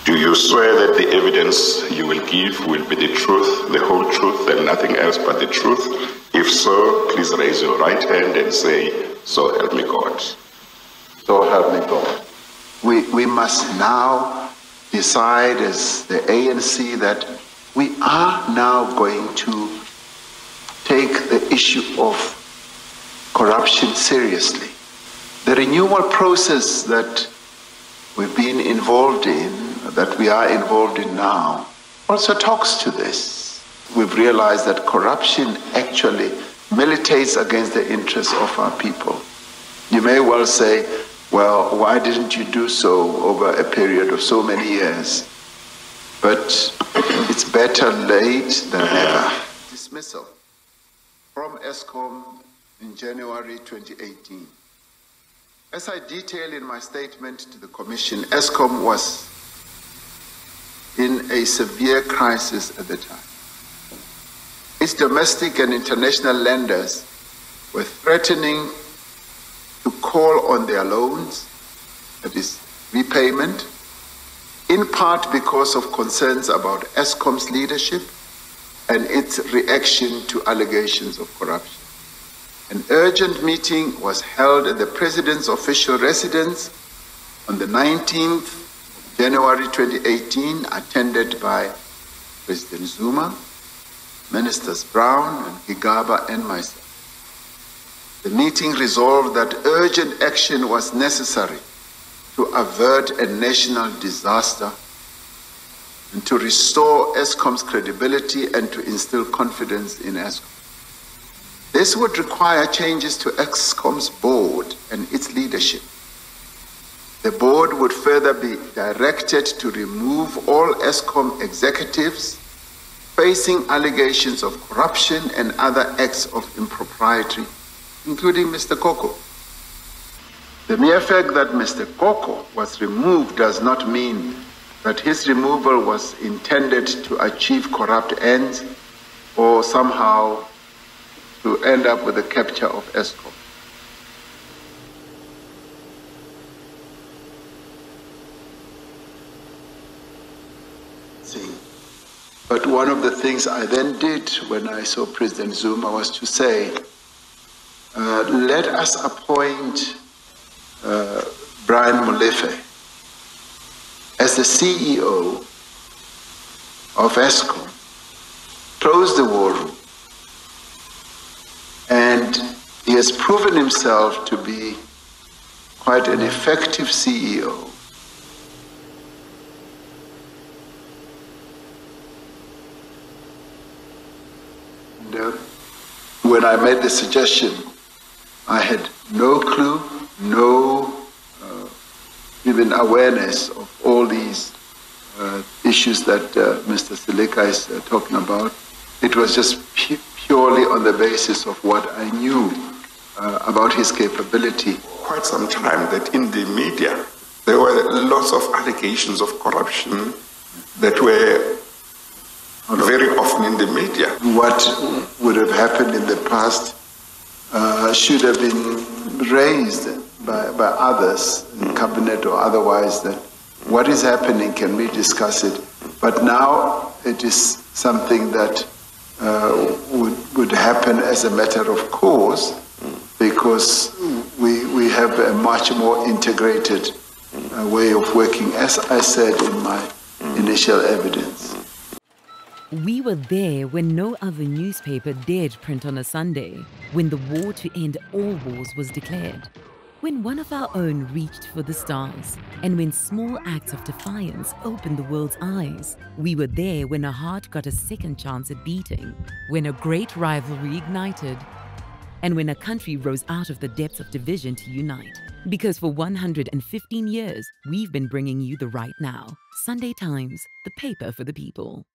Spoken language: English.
Do you swear that the evidence you will give will be the truth, the whole truth, and nothing else but the truth? If so, please raise your right hand and say, "So help me God." So help me God. We must now decide as the ANC that we are now going to take the issue of corruption seriously. The renewal process that we've been involved in, that we are involved in now, also talks to this. We've realized that corruption actually militates against the interests of our people. You may well say, well, why didn't you do so over a period of so many years? But it's better late than never. Dismissal from Eskom in January 2018. As I detailed in my statement to the Commission, Eskom was in a severe crisis at the time. Its domestic and international lenders were threatening to call on their loans, that is, repayment, in part because of concerns about Eskom's leadership and its reaction to allegations of corruption. An urgent meeting was held at the President's official residence on the 19th of January 2018, attended by President Zuma, Ministers Brown and Gigaba, and myself. The meeting resolved that urgent action was necessary to avert a national disaster and to restore Eskom's credibility and to instill confidence in Eskom. This would require changes to Eskom's board and its leadership. The board would further be directed to remove all Eskom executives facing allegations of corruption and other acts of impropriety, including Mr. Koko. The mere fact that Mr. Koko was removed does not mean that his removal was intended to achieve corrupt ends or somehow to end up with the capture of Eskom. But one of the things I then did when I saw President Zuma was to say, let us appoint Brian Molefe as the CEO of Eskom, close the war room. And he has proven himself to be quite an effective CEO. And when I made the suggestion, I had no clue, no even awareness of all these issues that Mr. Sileka is talking about. It was just purely on the basis of what I knew about his capability. Quite some time that in the media, there were lots of allegations of corruption that were very often in the media. What would have happened in the past should have been raised by others in cabinet or otherwise, that what is happening, can we discuss it? But now it is something that would happen as a matter of course, because we have a much more integrated way of working, as I said in my initial evidence. We were there when no other newspaper dared print on a Sunday, when the war to end all wars was declared, when one of our own reached for the stars, and when small acts of defiance opened the world's eyes. We were there when a heart got a second chance at beating, when a great rivalry ignited, and when a country rose out of the depths of division to unite. Because for 115 years, we've been bringing you the right now. Sunday Times, the paper for the people.